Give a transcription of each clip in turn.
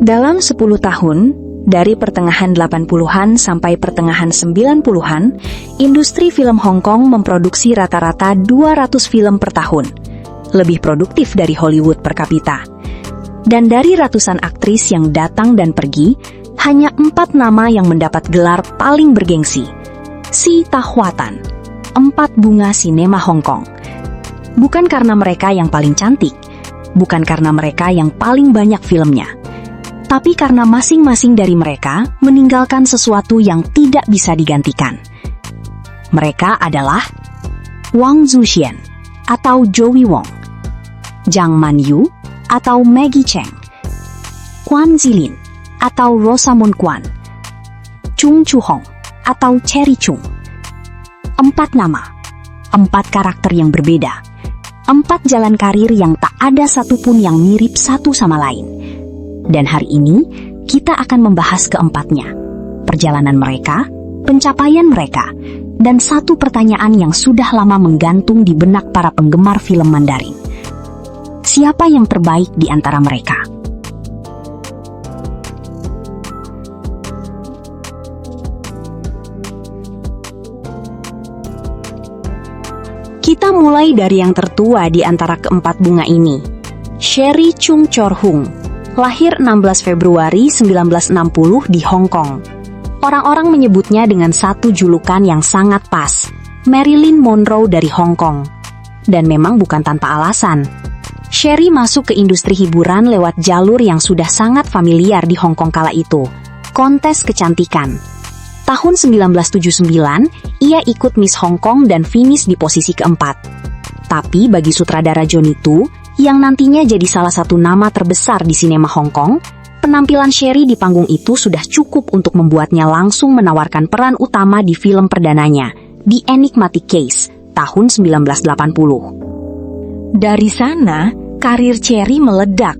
Dalam 10 tahun, dari pertengahan 80-an sampai pertengahan 90-an, industri film Hong Kong memproduksi rata-rata 200 film per tahun, lebih produktif dari Hollywood per kapita. Dan dari ratusan aktris yang datang dan pergi, hanya 4 nama yang mendapat gelar paling bergengsi. Si Tahwatan, 4 bunga sinema Hong Kong. Bukan karena mereka yang paling cantik, bukan karena mereka yang paling banyak filmnya, tapi karena masing-masing dari mereka meninggalkan sesuatu yang tidak bisa digantikan. Mereka adalah Wang Zuxian atau Joey Wong, Zhang Manyu atau Maggie Cheng, Quan Zilin atau Rosamund Kwan, Chung Chu-hong atau Cherry Chung. 4 nama, 4 karakter yang berbeda, 4 jalan karir yang tak ada satupun yang mirip satu sama lain. Dan hari ini, kita akan membahas keempatnya, perjalanan mereka, pencapaian mereka, dan satu pertanyaan yang sudah lama menggantung di benak para penggemar film Mandarin. Siapa yang terbaik di antara mereka? Kita mulai dari yang tertua di antara keempat bunga ini, Sherry Chung Chor-hung, lahir 16 Februari 1960 di Hong Kong. Orang-orang menyebutnya dengan satu julukan yang sangat pas, Marilyn Monroe dari Hong Kong. Dan memang bukan tanpa alasan. Sherry masuk ke industri hiburan lewat jalur yang sudah sangat familiar di Hong Kong kala itu, kontes kecantikan. Tahun 1979, ia ikut Miss Hong Kong dan finish di posisi keempat. Tapi bagi sutradara Johnny Tu, yang nantinya jadi salah satu nama terbesar di sinema Hong Kong, penampilan Sherry di panggung itu sudah cukup untuk membuatnya langsung menawarkan peran utama di film perdananya, The Enigmatic Case, tahun 1980. Dari sana, karir Cherry meledak.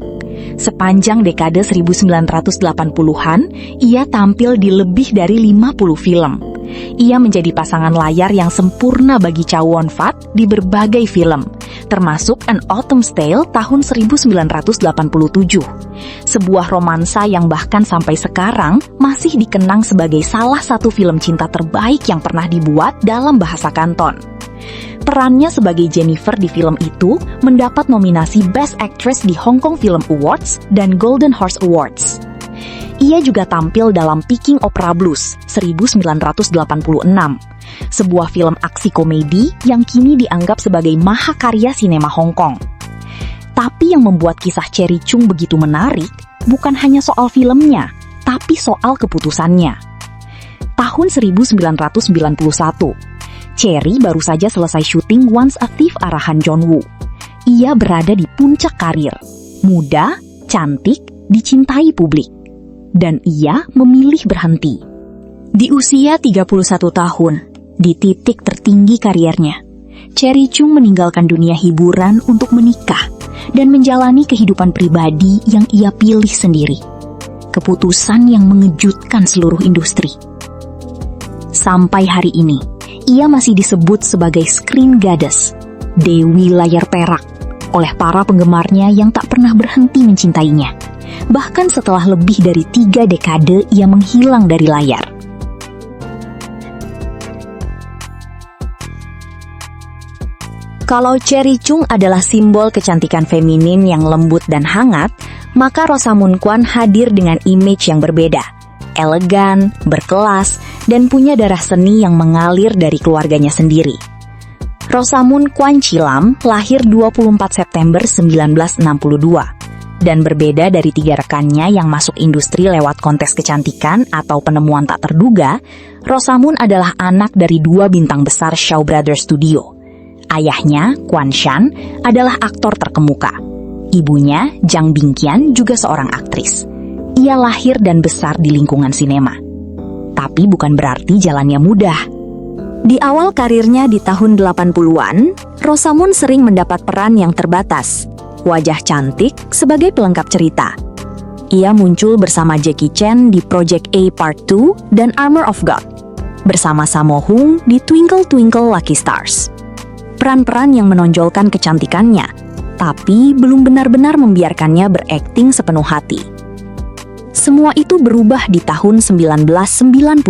Sepanjang dekade 1980-an, ia tampil di lebih dari 50 film. Ia menjadi pasangan layar yang sempurna bagi Chow Yun-fat di berbagai film, termasuk An Autumn's Tale tahun 1987. Sebuah romansa yang bahkan sampai sekarang masih dikenang sebagai salah satu film cinta terbaik yang pernah dibuat dalam bahasa Kanton. Perannya sebagai Jennifer di film itu mendapat nominasi Best Actress di Hong Kong Film Awards dan Golden Horse Awards. Ia juga tampil dalam Peking Opera Blues 1986, sebuah film aksi komedi yang kini dianggap sebagai mahakarya sinema Hong Kong. Tapi yang membuat kisah Cherry Chung begitu menarik bukan hanya soal filmnya, tapi soal keputusannya. Tahun 1991, Cherry baru saja selesai syuting Once a Thief arahan John Woo. Ia berada di puncak karir, muda, cantik, dicintai publik. Dan ia memilih berhenti. Di usia 31 tahun, di titik tertinggi karirnya, Cherry Chung meninggalkan dunia hiburan untuk menikah dan menjalani kehidupan pribadi yang ia pilih sendiri. Keputusan yang mengejutkan seluruh industri. Sampai hari ini, ia masih disebut sebagai Screen Goddess, Dewi Layar Perak, oleh para penggemarnya yang tak pernah berhenti mencintainya. Bahkan setelah lebih dari 3 dekade ia menghilang dari layar. Kalau Cherry Chung adalah simbol kecantikan feminin yang lembut dan hangat, maka Rosamund Kwan hadir dengan image yang berbeda. Elegan, berkelas, dan punya darah seni yang mengalir dari keluarganya sendiri. Rosamund Kwan Chilam lahir 24 September 1962. Dan berbeda dari 3 rekannya yang masuk industri lewat kontes kecantikan atau penemuan tak terduga, Rosamund adalah anak dari 2 bintang besar Shaw Brothers Studio. Ayahnya, Kwan Shan, adalah aktor terkemuka. Ibunya, Zhang Bingqian, juga seorang aktris. Ia lahir dan besar di lingkungan sinema. Tapi bukan berarti jalannya mudah. Di awal karirnya di tahun 80-an, Rosamund sering mendapat peran yang terbatas. Wajah cantik sebagai pelengkap cerita. Ia muncul bersama Jackie Chan di Project A Part 2 dan Armor of God, bersama Sammo Hung di Twinkle Twinkle Lucky Stars. Peran-peran yang menonjolkan kecantikannya, tapi belum benar-benar membiarkannya berakting sepenuh hati. Semua itu berubah di tahun 1991.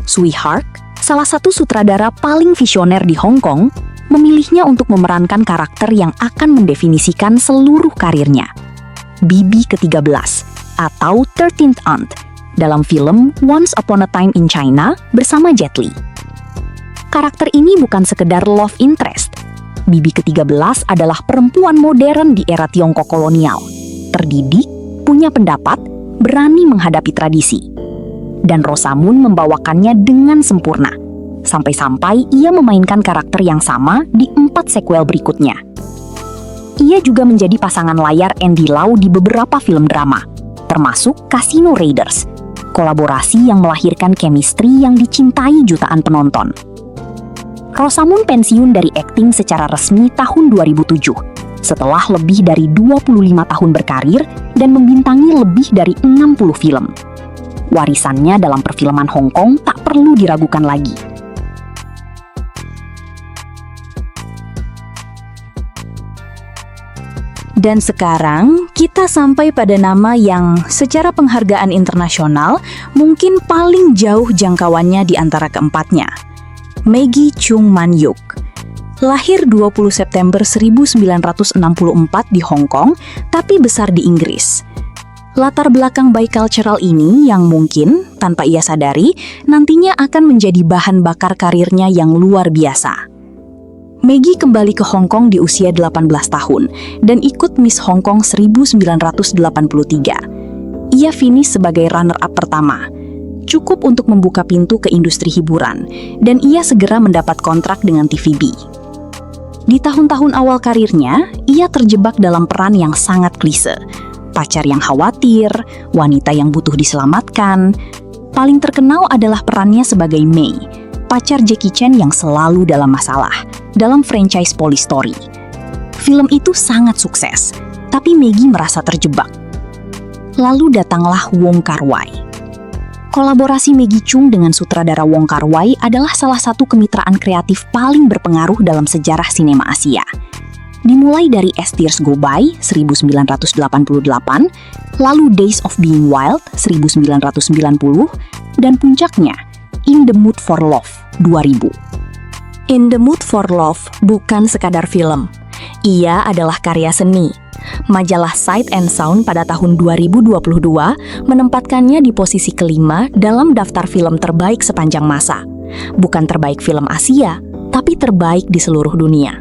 Tsui Hark, salah satu sutradara paling visioner di Hong Kong, memilihnya untuk memerankan karakter yang akan mendefinisikan seluruh karirnya, Bibi ke-13 atau 13th Aunt, dalam film Once Upon a Time in China bersama Jet Li. Karakter ini bukan sekedar love interest. Bibi ke-13 adalah perempuan modern di era Tiongkok kolonial, terdidik, punya pendapat, berani menghadapi tradisi. Dan Rosamund membawakannya dengan sempurna, sampai-sampai ia memainkan karakter yang sama di 4 sequel berikutnya. Ia juga menjadi pasangan layar Andy Lau di beberapa film drama, termasuk Casino Raiders, kolaborasi yang melahirkan chemistry yang dicintai jutaan penonton. Rosamund pensiun dari akting secara resmi tahun 2007, setelah lebih dari 25 tahun berkarir dan membintangi lebih dari 60 film. Warisannya dalam perfilman Hong Kong tak perlu diragukan lagi. Dan sekarang kita sampai pada nama yang secara penghargaan internasional mungkin paling jauh jangkauannya di antara keempatnya, Maggie Cheung Man Wook. Lahir 20 September 1964 di Hong Kong, tapi besar di Inggris. Latar belakang bicultural ini yang mungkin, tanpa ia sadari, nantinya akan menjadi bahan bakar karirnya yang luar biasa. Maggie kembali ke Hong Kong di usia 18 tahun dan ikut Miss Hong Kong 1983. Ia finish sebagai runner-up pertama. Cukup untuk membuka pintu ke industri hiburan, dan ia segera mendapat kontrak dengan TVB. Di tahun-tahun awal karirnya, ia terjebak dalam peran yang sangat klise. Pacar yang khawatir, wanita yang butuh diselamatkan. Paling terkenal adalah perannya sebagai Mei, pacar Jackie Chan yang selalu dalam masalah, dalam franchise Police Story. Film itu sangat sukses, tapi Maggie merasa terjebak. Lalu datanglah Wong Kar-wai. Kolaborasi Maggie Cheung dengan sutradara Wong Kar-wai adalah salah satu kemitraan kreatif paling berpengaruh dalam sejarah sinema Asia. Dimulai dari As Tears Go By 1988, lalu Days of Being Wild 1990, dan puncaknya In the Mood for Love 2000. In the Mood for Love bukan sekadar film. Ia adalah karya seni. Majalah Sight and Sound pada tahun 2022 menempatkannya di posisi kelima dalam daftar film terbaik sepanjang masa. Bukan terbaik film Asia, tapi terbaik di seluruh dunia.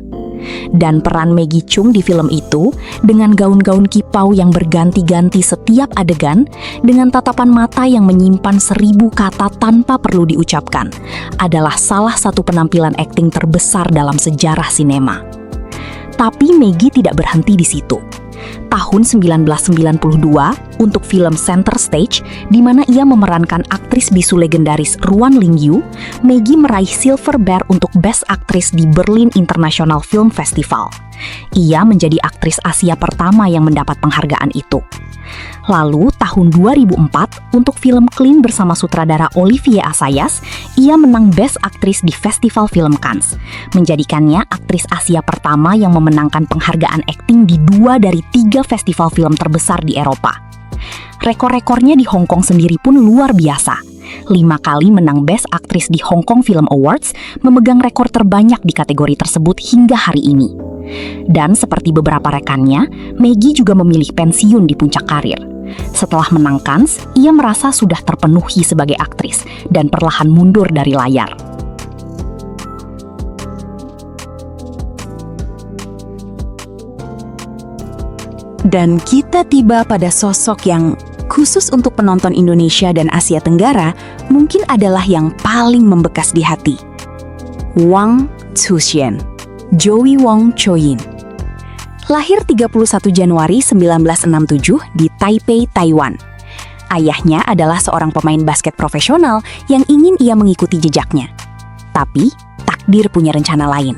Dan peran Maggie Cheung di film itu, dengan gaun-gaun kipau yang berganti-ganti setiap adegan, dengan tatapan mata yang menyimpan 1000 kata tanpa perlu diucapkan, adalah salah satu penampilan akting terbesar dalam sejarah sinema. Tapi Maggie tidak berhenti di situ. Tahun 1992, untuk film Center Stage, di mana ia memerankan aktris bisu legendaris Ruan Lingyu, Maggie meraih Silver Bear untuk Best Actress di Berlin International Film Festival. Ia menjadi aktris Asia pertama yang mendapat penghargaan itu. Lalu, tahun 2004, untuk film Clean bersama sutradara Olivier Assayas, ia menang Best Actress di Festival Film Cannes, menjadikannya aktris Asia pertama yang memenangkan penghargaan akting di 2 dari 3 festival film terbesar di Eropa. Rekor-rekornya di Hong Kong sendiri pun luar biasa. 5 kali menang Best Actress di Hong Kong Film Awards, memegang rekor terbanyak di kategori tersebut hingga hari ini. Dan seperti beberapa rekannya, Maggie juga memilih pensiun di puncak karir. Setelah menang Cannes, ia merasa sudah terpenuhi sebagai aktris dan perlahan mundur dari layar. Dan kita tiba pada sosok yang khusus untuk penonton Indonesia dan Asia Tenggara mungkin adalah yang paling membekas di hati. Wang Tzuxian, Joey Wong Choi-in. Lahir 31 Januari 1967 di Taipei, Taiwan. Ayahnya adalah seorang pemain basket profesional yang ingin ia mengikuti jejaknya. Tapi, takdir punya rencana lain.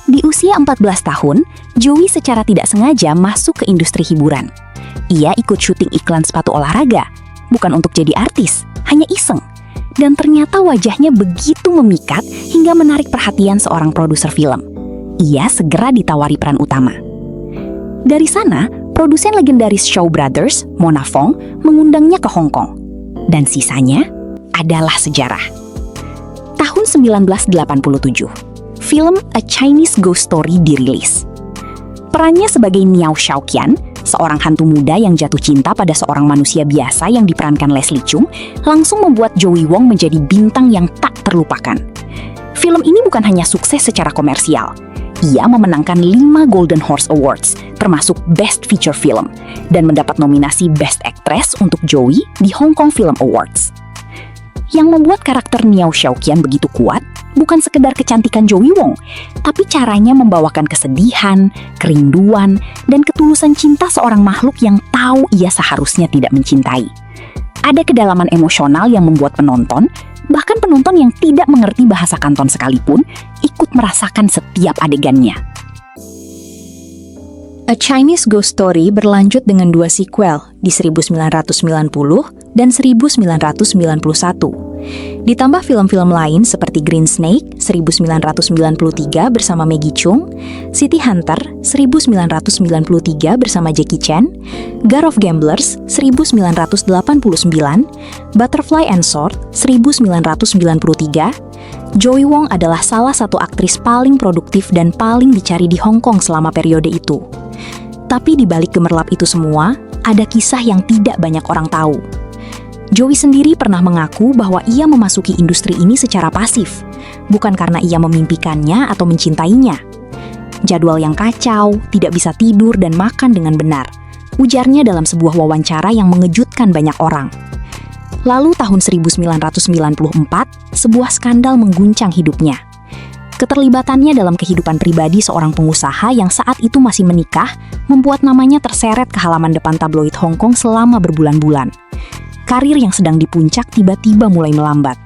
Di usia 14 tahun, Joey secara tidak sengaja masuk ke industri hiburan. Ia ikut syuting iklan sepatu olahraga, bukan untuk jadi artis, hanya iseng. Dan ternyata wajahnya begitu memikat hingga menarik perhatian seorang produser film. Ia segera ditawari peran utama. Dari sana, Produsen legendaris Shaw Brothers, Mona Fong, mengundangnya ke Hong Kong. Dan sisanya adalah sejarah. Tahun 1987, film A Chinese Ghost Story dirilis. Perannya sebagai Niao Xiaoqian, seorang hantu muda yang jatuh cinta pada seorang manusia biasa yang diperankan Leslie Cheung, langsung membuat Joey Wong menjadi bintang yang tak terlupakan. Film ini bukan hanya sukses secara komersial. Ia memenangkan 5 Golden Horse Awards, termasuk Best Feature Film, dan mendapat nominasi Best Actress untuk Joey di Hong Kong Film Awards. Yang membuat karakter Niao Xiaoqian begitu kuat, bukan sekedar kecantikan Joey Wong, tapi caranya membawakan kesedihan, kerinduan, dan ketulusan cinta seorang makhluk yang tahu ia seharusnya tidak mencintai. Ada kedalaman emosional yang membuat penonton, bahkan penonton yang tidak mengerti bahasa Kanton sekalipun, ikut merasakan setiap adegannya. A Chinese Ghost Story berlanjut dengan 2 sequel di 1990 dan 1991. Ditambah film-film lain seperti Green Snake 1993 bersama Maggie Cheung, City Hunter 1993 bersama Jackie Chan, God of Gamblers 1989, Butterfly and Sword 1993. Joey Wong adalah salah satu aktris paling produktif dan paling dicari di Hong Kong selama periode itu. Tapi di balik gemerlap itu semua, ada kisah yang tidak banyak orang tahu. Joey sendiri pernah mengaku bahwa ia memasuki industri ini secara pasif, bukan karena ia memimpikannya atau mencintainya. Jadwal yang kacau, tidak bisa tidur dan makan dengan benar, ujarnya dalam sebuah wawancara yang mengejutkan banyak orang. Lalu tahun 1994, sebuah skandal mengguncang hidupnya. Keterlibatannya dalam kehidupan pribadi seorang pengusaha yang saat itu masih menikah membuat namanya terseret ke halaman depan tabloid Hong Kong selama berbulan-bulan. Karir yang sedang di puncak tiba-tiba mulai melambat.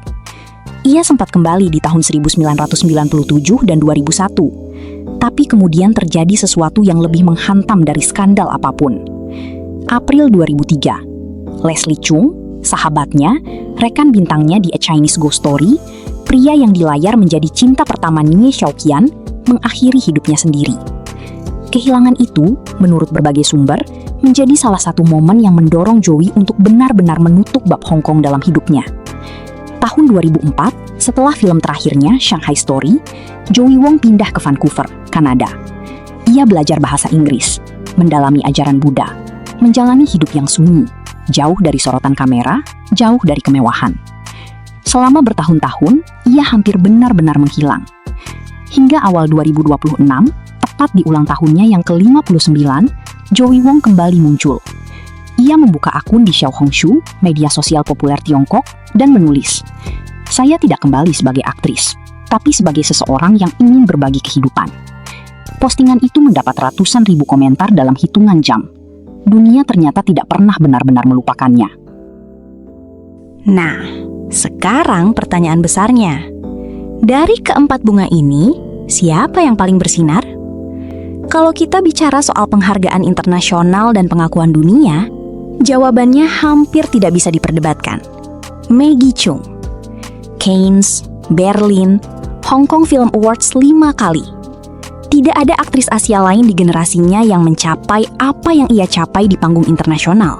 Ia sempat kembali di tahun 1997 dan 2001. Tapi kemudian terjadi sesuatu yang lebih menghantam dari skandal apapun. April 2003, Leslie Cheung, sahabatnya, rekan bintangnya di A Chinese Ghost Story, pria yang di layar menjadi cinta pertama Niao Xiaoqian, mengakhiri hidupnya sendiri. Kehilangan itu, menurut berbagai sumber, menjadi salah satu momen yang mendorong Joey untuk benar-benar menutup bab Hong Kong dalam hidupnya. Tahun 2004, setelah film terakhirnya, Shanghai Story, Joey Wong pindah ke Vancouver, Kanada. Ia belajar bahasa Inggris, mendalami ajaran Buddha, menjalani hidup yang sunyi, jauh dari sorotan kamera, jauh dari kemewahan. Selama bertahun-tahun, ia hampir benar-benar menghilang. Hingga awal 2026, tepat di ulang tahunnya yang ke-59, Joey Wong kembali muncul. Ia membuka akun di Xiaohongshu, media sosial populer Tiongkok, dan menulis, "Saya tidak kembali sebagai aktris, tapi sebagai seseorang yang ingin berbagi kehidupan." Postingan itu mendapat ratusan ribu komentar dalam hitungan jam. Dunia ternyata tidak pernah benar-benar melupakannya. Nah, sekarang pertanyaan besarnya. Dari keempat bunga ini, siapa yang paling bersinar? Kalau kita bicara soal penghargaan internasional dan pengakuan dunia, jawabannya hampir tidak bisa diperdebatkan. Maggie Cheung. Cannes, Berlin, Hong Kong Film Awards 5 kali. Tidak ada aktris Asia lain di generasinya yang mencapai apa yang ia capai di panggung internasional.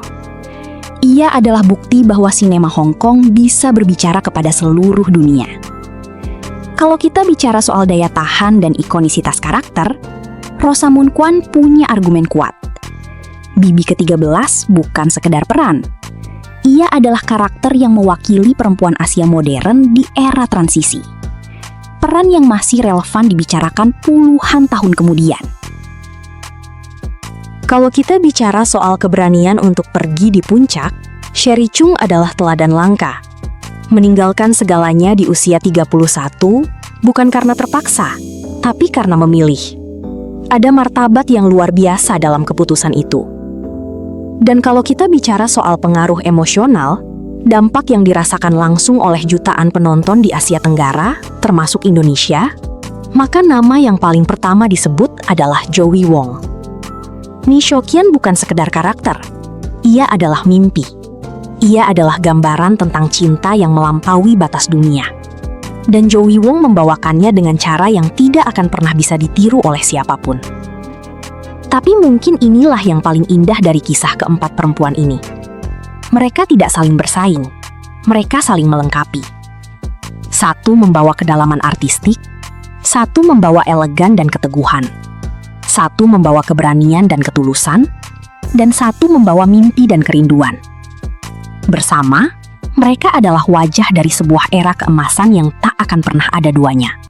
Ia adalah bukti bahwa sinema Hong Kong bisa berbicara kepada seluruh dunia. Kalau kita bicara soal daya tahan dan ikonisitas karakter, Rosamund Kwan punya argumen kuat. Bibi ke-13 bukan sekedar peran. Ia adalah karakter yang mewakili perempuan Asia modern di era transisi. Peran yang masih relevan dibicarakan puluhan tahun kemudian. Kalau kita bicara soal keberanian untuk pergi di puncak, Sherry Chung adalah teladan langka. Meninggalkan segalanya di usia 31 bukan karena terpaksa, tapi karena memilih. Ada martabat yang luar biasa dalam keputusan itu. Dan kalau kita bicara soal pengaruh emosional, dampak yang dirasakan langsung oleh jutaan penonton di Asia Tenggara, termasuk Indonesia, maka nama yang paling pertama disebut adalah Joey Wong. Niao Xiaoqian bukan sekedar karakter, ia adalah mimpi. Ia adalah gambaran tentang cinta yang melampaui batas dunia. Dan Joey Wong membawakannya dengan cara yang tidak akan pernah bisa ditiru oleh siapapun. Tapi mungkin inilah yang paling indah dari kisah keempat perempuan ini. Mereka tidak saling bersaing, mereka saling melengkapi. Satu membawa kedalaman artistik, satu membawa elegan dan keteguhan. Satu membawa keberanian dan ketulusan, dan satu membawa mimpi dan kerinduan. Bersama, mereka adalah wajah dari sebuah era keemasan yang tak akan pernah ada duanya.